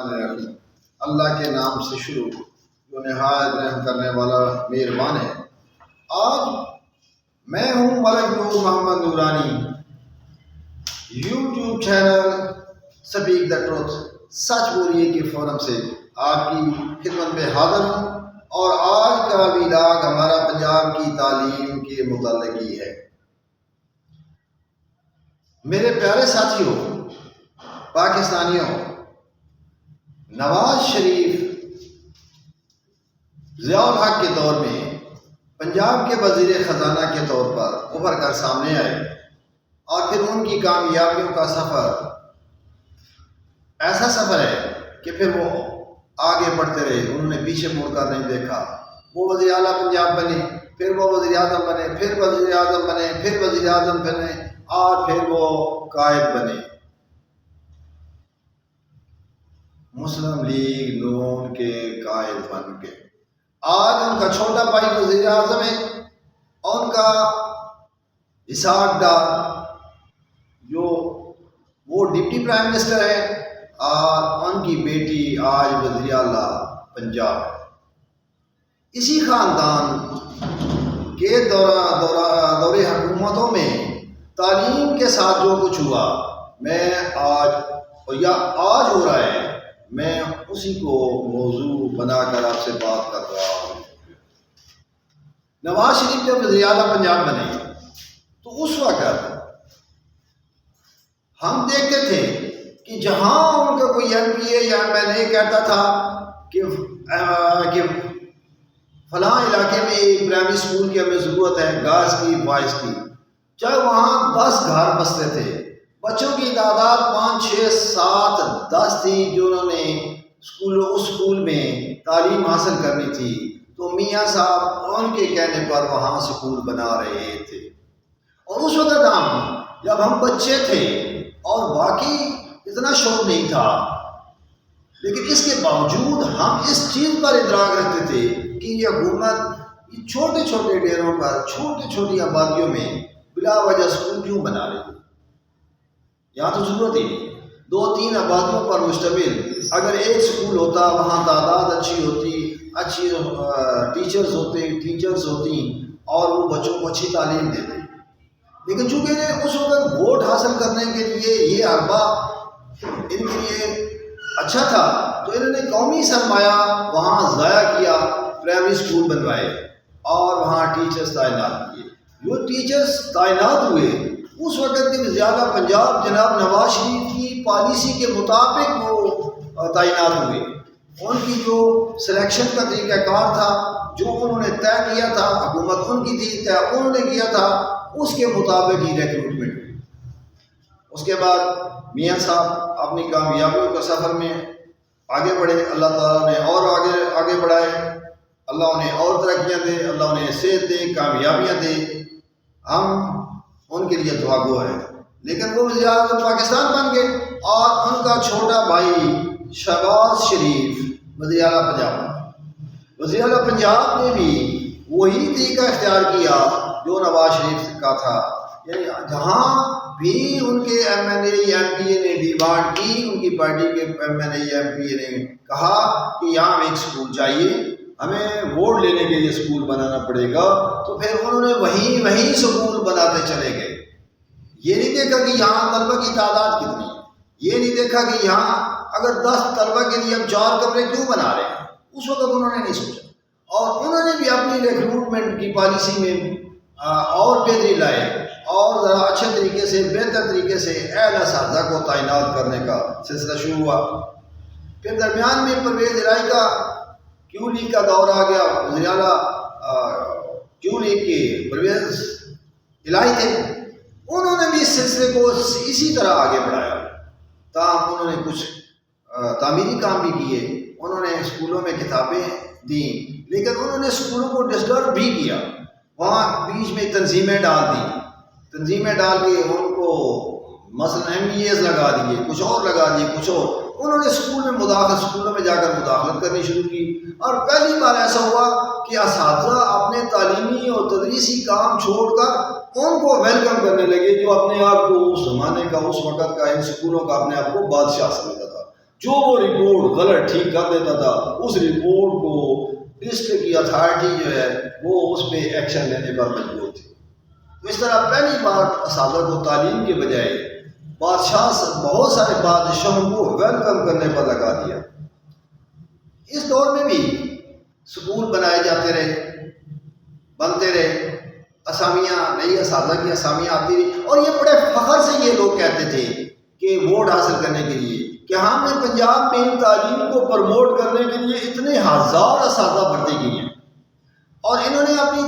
الرحیم۔ اللہ کے نام سے شروع جو نہایت رحم کرنے والا مہربان ہے۔ آج میں ہوں ملک Noor Muhammad Noorani, YouTube channel speak the truth, سچ بولیے کے فورم سے آپ کی خدمت میں حاضر ہوں، اور آج کا ویلاگ ہمارا پنجاب کی تعلیم کے متعلق ہی ہے۔ میرے پیارے ساتھیوں، پاکستانیوں، نواز شریف ضیاء الحق کے دور میں پنجاب کے وزیر خزانہ کے طور پر ابھر کر سامنے آئے، اور پھر ان کی کامیابیوں کا سفر ایسا سفر ہے کہ پھر وہ آگے بڑھتے رہے، انہوں نے پیچھے مڑ کر نہیں دیکھا۔ وہ وزیر اعلیٰ پنجاب بنے، پھر وہ وزیر اعظم بنے، پھر وزیر اعظم بنے، پھر وزیر اعظم بنے، اور پھر وہ قائد بنے۔ مسلم لیگ نون کے قائد بن کے آج ان کا چھوٹا بھائی وزیر اعظم ہے، اور ان کا اسحاق ڈار جو وہ ڈپٹی پرائم منسٹر ہے، اور ان کی بیٹی آج وزیر اعلیٰ پنجاب ہے۔ اسی خاندان کے دور حکومتوں میں تعلیم کے ساتھ جو کچھ ہوا، میں آج ہو رہا ہے، میں اسی کو موضوع بنا کر آپ سے بات کر رہا ہوں۔ نواز شریف جب وزیر اعلیٰ پنجاب بنے تو اس وقت ہم دیکھتے تھے کہ جہاں ان کا کوئی ایم پی اے یا ایم ایل اے کہتا تھا کہ فلاں علاقے میں ایک پرائمری اسکول کی ہمیں ضرورت ہے، گرلز کی، بوائز کی، چاہے وہاں 10 گھر بستے تھے، بچوں کی تعداد 5 6 7 10 تھی جو انہوں نے اس اسکول میں تعلیم حاصل کرنی تھی، تو میاں صاحب ان کے کہنے پر وہاں اسکول بنا رہے تھے۔ اور اس وقت جب ہم بچے تھے اور واقعی اتنا شوق نہیں تھا، لیکن اس کے باوجود ہم اس چیز پر ادراک رکھتے تھے کہ یہ حکومت یہ چھوٹے چھوٹے ڈیروں پر، چھوٹی چھوٹی آبادیوں میں بلا وجہ اسکول کیوں بنا رہی ہے؟ یہاں تو ضرورت ہی نہیں، 2-3 آبادیوں پر مشتمل اگر ایک اسکول ہوتا، وہاں تعداد اچھی ہوتی، اچھی ٹیچرز ہوتی، اور وہ بچوں کو اچھی تعلیم دیتے۔ لیکن چونکہ اس وقت ووٹ حاصل کرنے کے لیے یہ عربہ ان کے لیے اچھا تھا، تو انہوں نے قومی سرمایہ وہاں ضائع کیا، پرائمری اسکول بنوائے اور وہاں ٹیچرز تعینات کیے۔ جو ٹیچرز تعینات ہوئے اس وقت کے وزیر اعلیٰ پنجاب جناب نواز شریف کی پالیسی کے مطابق وہ تعینات ہوئے۔ ان کی جو سلیکشن کا طریقہ کار تھا، جو انہوں نے طے کیا تھا، حکومت ان کی تھی، طے انہوں نے کیا تھا، اس کے مطابق ہی ریکروٹمنٹ ہوئی۔ اس کے بعد میاں صاحب اپنی کامیابیوں کے سفر میں آگے بڑھے، اللہ تعالیٰ نے اور آگے بڑھائے، اللہ انہیں اور ترقیاں دے، اللہ انہیں صحت دے، کامیابیاں دے، ہم ان کے لیے دعا گو ہیں۔ لیکن وہ وزیر اعظم پاکستان بن گئے، اور ان کا چھوٹا بھائی شہباز شریف وزیر اعلیٰ پنجاب بنا۔ وزیر اعلیٰ پنجاب نے بھی وہی طریقہ اختیار کیا جو نواز شریف کا تھا، یعنی جہاں بھی ان کے ایم ایل اے یا ایم پی اے نے ڈیمانڈ کی، ان کی پارٹی کے ایم ایل اے یا ایم پی اے نے کہا کہ یہاں ہمیں ایک اسکول چاہیے، ہمیں ووٹ لینے کے لیے اسکول بنانا پڑے گا، تو پھر انہوں نے وہیں اسکول بناتے چلے گئے۔ یہ نہیں دیکھا کہ یہاں طلبہ کی تعداد کتنی ہے، یہ نہیں دیکھا کہ یہاں اگر 10 طلبہ کے لیے ہم 4 کمرے کیوں بنا رہے ہیں، اس وقت انہوں نے نہیں سوچا۔ اور انہوں نے بھی اپنی ریکروٹمنٹ کی پالیسی میں اور بہتری لائے، اور ذرا اچھے طریقے سے، بہتر طریقے سے اہل اساتذہ کو تعینات کرنے کا سلسلہ شروع ہوا۔ پھر درمیان میں پرویز الہی کا کیو لیگ کا دور آ گیا، وزیر اعلیٰ کیو لیگ کے پرویز الہی تھے، انہوں نے بھی اس سلسلے کو اسی طرح آگے بڑھایا، تاہم انہوں نے کچھ تعمیری کام بھی کیے، انہوں نے اسکولوں میں کتابیں دیں، لیکن انہوں نے اسکولوں کو ڈسٹرب بھی کیا، وہاں بیچ میں تنظیمیں ڈال کے ان کو مثلا MBAs لگا دیے، کچھ اور لگا دیے، کچھ اور، انہوں نے اسکولوں میں جا کر مداخلت کرنی شروع کی، اور پہلی بار ایسا ہوا کہ اساتذہ اپنے تعلیمی اور تدریسی کام چھوڑ کر ان کو ویلکم کرنے لگے، جو اپنے آپ کو اس زمانے کا، اس وقت کا، ان اسکولوں کا اپنے آپ کو بادشاہ سمجھتا تھا۔ جو وہ رپورٹ غلط ٹھیک کر دیتا تھا اس رپورٹ کو ڈسٹرکٹ کی اتھارٹی جو ہے وہ اس پہ ایکشن لینے پر مجبور تھی۔ اس طرح پہلی بار اساتذہ کو تعلیم کے بجائے بہت سارے بادشاہوں کو ویلکم کرنے پر لگا دیا۔ اس دور میں بھی اسکول بنائے جاتے رہے، بنتے رہے، اسامیاں نئی اساتذہ کی اسامیاں آتی رہی، اور یہ بڑے فخر سے یہ لوگ کہتے تھے کہ ووٹ حاصل کرنے کے لیے کہ ہم نے پنجاب میں تعلیم کو پروموٹ کرنے کے لیے اتنے ہزار اساتذہ بھرتی کی ہیں، اور انہوں نے اپنی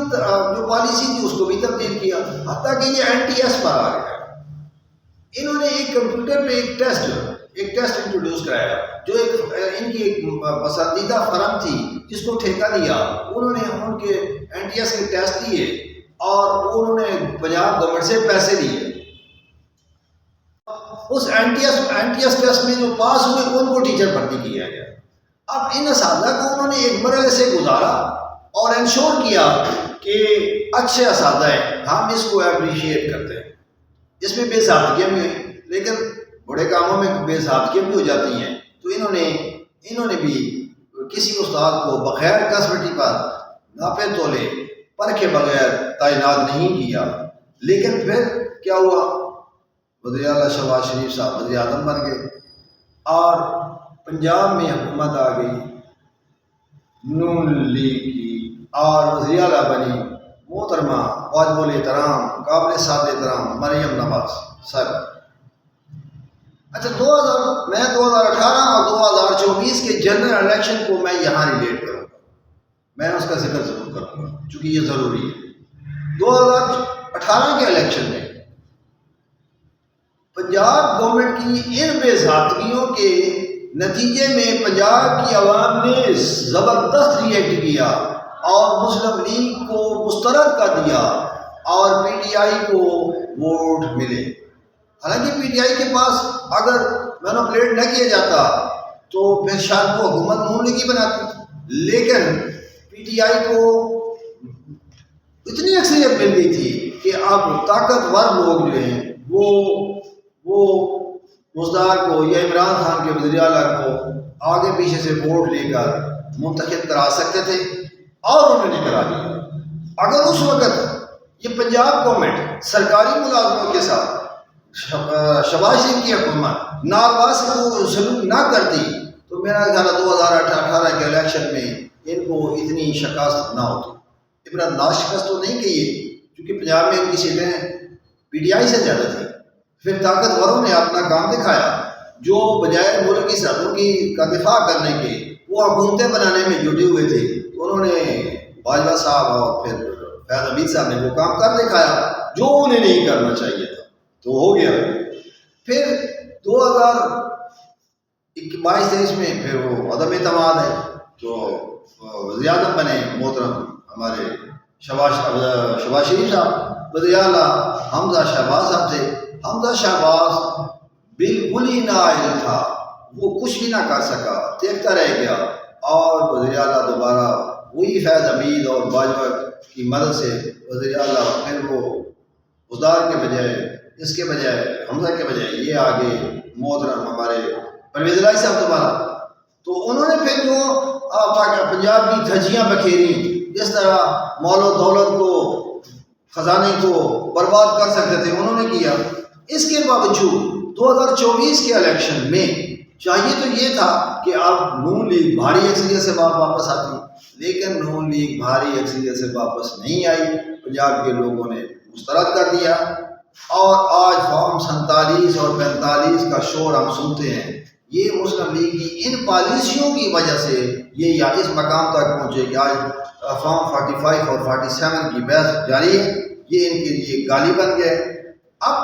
جو پالیسی تھی اس کو بھی تبدیل کیا، حتیٰ کہ یہ NTS پر آ گیا۔ انہوں نے ایک کمپیوٹر پہ ایک ٹیسٹ انٹروڈیوس کرایا، جو ان کی ایک پسندیدہ فرم تھی جس کو ٹھیکہ دیا، انہوں نے ان کے NTS کے ٹیسٹ دیے اور انہوں نے پنجاب گورنمنٹ سے پیسے لیے۔ اس NTS ٹیسٹ میں جو پاس ہوئے ان کو ٹیچر بھرتی کیا گیا۔ اب ان اساتذہ کو انہوں نے ایک مرحلے سے گزارا اور انشور کیا کہ اچھے اساتذہ ہیں، ہم اس کو اپریشیٹ کرتے ہیں۔ اس میں بے ضابطگیاں بھی ہیں، لیکن بڑے کاموں میں بے ضابطگیاں بھی ہو جاتی ہیں، تو انہوں نے بھی کسی استاد کو بغیر کسوٹی پر ناپے تولے پرکھے بغیر تعینات نہیں کیا۔ لیکن پھر کیا ہوا؟ وزیر اعلیٰ شہباز شریف صاحب وزیر اعظم بن گئے اور پنجاب میں حکومت آ گئی نون لیگ کی، اور وزیر اعلیٰ بنی محترمہ واجب الاحترام قابل سعادت احترام مریم نواز صاحب۔ اچھا، 2018 اور 2024 کے جنرل الیکشن کو میں یہاں ریلیٹ کروں گا، میں اس کا ذکر ضرور کروں گا چونکہ یہ ضروری ہے۔ 2018 کے الیکشن میں پنجاب گورنمنٹ کی ان بے ضابطگیوں کے نتیجے میں پنجاب کی عوام نے زبردست ری ایکٹ کیا اور مسلم لیگ کو مسترد کر دیا اور PTI کو ووٹ ملے۔ حالانکہ PTI کے پاس اگر مینوپولیٹ نہ کیا جاتا تو پھر شاید وہ حکومت نون لیگ بناتی، لیکن PTI کو اتنی اکثریت مل گئی تھی کہ اب طاقتور لوگ جو ہیں وہ مزدار کو یا عمران خان کے وزیر اعلیٰ کو آگے پیچھے سے ووٹ لے کر منتخب کرا سکتے تھے، اور انہوں نے کرا دیا۔ اگر اس وقت یہ پنجاب گورنمنٹ سرکاری ملازموں کے ساتھ شہباز شریف کی حکومت ناروا سلوک نہ کرتی تو میرا خیال 2018 کے الیکشن میں ان کو اتنی شکست نہ ہوتی۔ عبرت ناک شکست تو نہیں کہیے، کیونکہ پنجاب میں ان کی سیٹیں PTI سے زیادہ تھیں۔ پھر طاقتوروں نے اپنا کام دکھایا، جو بجائے ملک کی سرحدوں کا دفاع کرنے کے وہ حکومتیں بنانے میں جٹے ہوئے تھے، انہوں نے باجوہ صاحب اور پھر فیض حمید صاحب نے وہ کام کر دکھایا جو انہیں نہیں کرنا چاہیے تھا، تو ہو گیا۔ پھر 2022-23 میں پھر وہ عدم اعتماد ہے، تو وزیر اعظم بنے محترم ہمارے شہباز شریف صاحب، وزیر اعلیٰ حمزہ شہباز صاحب تھے۔ حمزہ شہباز بالکل ہی نااہل تھا، وہ کچھ بھی نہ کر سکا، دیکھتا رہ گیا، اور وزیر اعلیٰ دوبارہ وہی فیض حمید اور باجوہ کی مدد سے وزیر اعلیٰ پھر وہ ازدار کے بجائے اس کے بجائے حمزہ کے بجائے یہ آگے محترم ہمارے پرویز الہی صاحب دوبارہ، تو انہوں نے پھر جو پنجاب کی دھجیاں بکھیری، جس طرح مال و دولت کو خزانے کو برباد کر سکتے تھے انہوں نے کیا۔ اس کے باوجود 2024 کے الیکشن میں چاہیے تو یہ تھا کہ اب نون لیگ بھاری اکثریت سے واپس آتی، لیکن نون لیگ بھاری اکثریت سے واپس نہیں آئی، پنجاب کے لوگوں نے مسترد کر دیا، اور آج فارم 47 اور 45 کا شور ہم سنتے ہیں۔ یہ مسلم لیگ کی ان پالیسیوں کی وجہ سے یہ اس مقام تک پہنچے کہ آج فارم 45 اور 47 کی بحث جاری ہے، یہ ان کے لیے گالی بن گئے۔ اب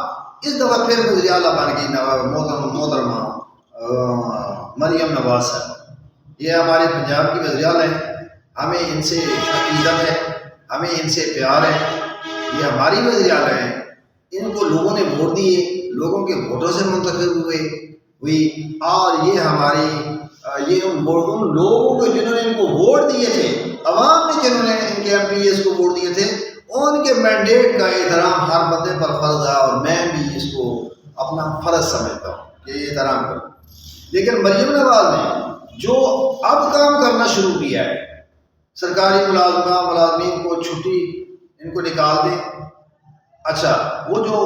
اس دفعہ پھر وزیر اعلیٰ بن گئی محترمہ مریم نواز صاحب، یہ ہمارے پنجاب کی وزیر اعلیٰ ہیں، ہمیں ان سے عقیدت ہے، ہمیں ان سے پیار ہے، یہ ہماری وزیر اعلیٰ ہیں، ان کو لوگوں نے ووٹ دیے، لوگوں کے ووٹوں سے منتخب ہوئی، اور یہ ہماری ان لوگوں کو جنہوں نے ان کو ووٹ دیے تھے، عوام نے جنہوں نے ان کے MPs کو ووٹ دیے تھے، ان کے مینڈیٹ کا احترام ہر بندے پر فرض ہے، اور میں بھی اس کو اپنا فرض سمجھتا ہوں کہ احترام کروں۔ لیکن مریم نواز نے جو اب کام کرنا شروع کیا ہے، سرکاری ملازمین کو چھٹی ان کو نکال دیں. اچھا وہ جو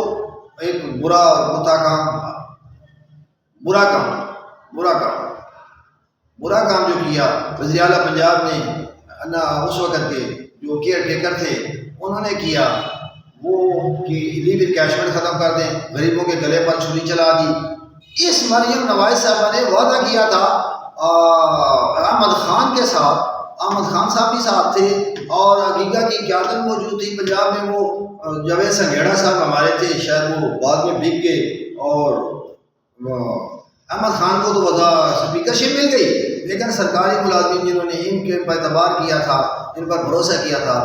ایک برا کام جو کیا وزیر اعلیٰ پنجاب نے اس وقت کے جو کیئر ٹیکر تھے انہوں نے کیا، وہ کہ لیو انکیشمنٹ ختم کر دیں، غریبوں کے گلے پر چھری چلا دی. اس مریم نواز صاحبہ نے وعدہ کیا تھا احمد خان کے ساتھ، احمد خان صاحب بھی ساتھ تھے اور عقیقہ کی قیادت موجود تھی پنجاب میں. وہ جاوید سنگھیڑا صاحب ہمارے تھے، شاید وہ بعد میں بک گئے، اور احمد خان کو تو اسپیکرشپ مل گئی، لیکن سرکاری ملازمین جنہوں نے ان کے اعتبار کیا تھا، ان پر بھروسہ کیا تھا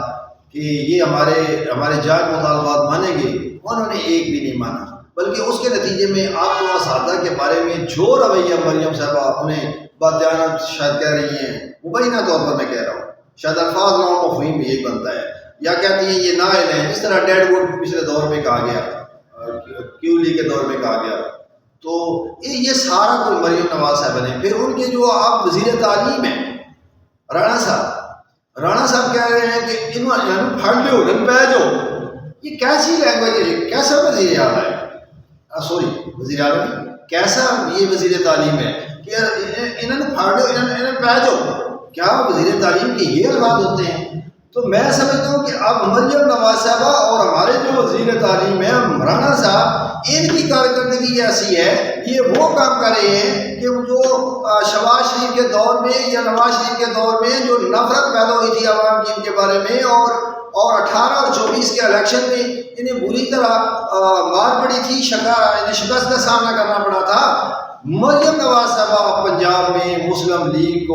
کہ یہ ہمارے جائز مطالبات مانیں گے، انہوں نے ایک بھی نہیں مانا. بلکہ اس کے نتیجے میں آپ کو اساتذہ کے بارے میں جو رویہ مریم صاحبہ انہیں بادیانت شاید کہہ رہی ہیں، مبینہ طور پر میں کہہ رہا ہوں، شاید الفاظ نام مفہوم یہی بنتا ہے، یا کہتی ہیں یہ نااہل ہیں، جس طرح ڈیڈ ووڈ پچھلے دور میں کہا گیا، کیولی کے دور میں کہا گیا. تو یہ سارا کوئی مریم نواز صاحب نے. پھر ان کے جو آپ وزیر تعلیم ہیں رانا صاحب کہہ رہے ہیں کہ انہوں پھڑ لو پہ جاؤ. یہ کیسی لینگویج ہے؟ کیسا وزیر اعلیٰ ہے؟ وزیر اعلیٰ کیسا یہ وزیر تعلیم ہے کہ انہوں نے پھاڑ لو، انہوں پہ جاؤ؟ کیا وزیر تعلیم کے یہ الفاظ ہوتے ہیں؟ تو میں سمجھتا ہوں کہ اب مریم نواز صاحبہ اور ہمارے جو وزیر تعلیم ہے رانا صاحب، ان کی کارکردگی ایسی ہے، یہ وہ کام کر رہے ہیں کہ جو شہباز شریف کے دور میں یا نواز شریف کے دور میں جو نفرت پیدا ہوئی تھی عوام کی ان کے بارے میں، اور 18 اور 24 کے الیکشن میں انہیں بری طرح مار پڑی تھی، شکست کا سامنا کرنا پڑا تھا. مریم نواز صاحبہ پنجاب میں مسلم لیگ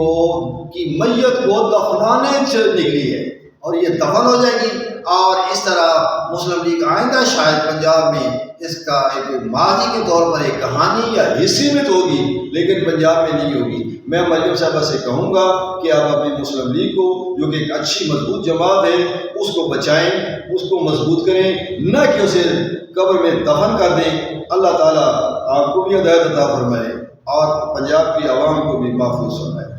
کی میت کو دفنانے نکلی ہے، اور یہ دفن ہو جائے گی. اور اس طرح مسلم لیگ آئندہ شاید پنجاب میں اس کا ایک ماضی کے طور پر ایک کہانی یا حصے میں تو ہوگی، لیکن پنجاب میں نہیں ہوگی. میں مریم صاحبہ سے کہوں گا کہ آپ اپنی مسلم لیگ کو، جو کہ ایک اچھی مضبوط جماعت ہے، اس کو بچائیں، اس کو مضبوط کریں، نہ کہ اسے قبر میں دفن کر دیں. اللہ تعالیٰ آپ کو بھی ہدایت عطا فرمائے اور پنجاب کی عوام کو بھی محفوظ فرمائے.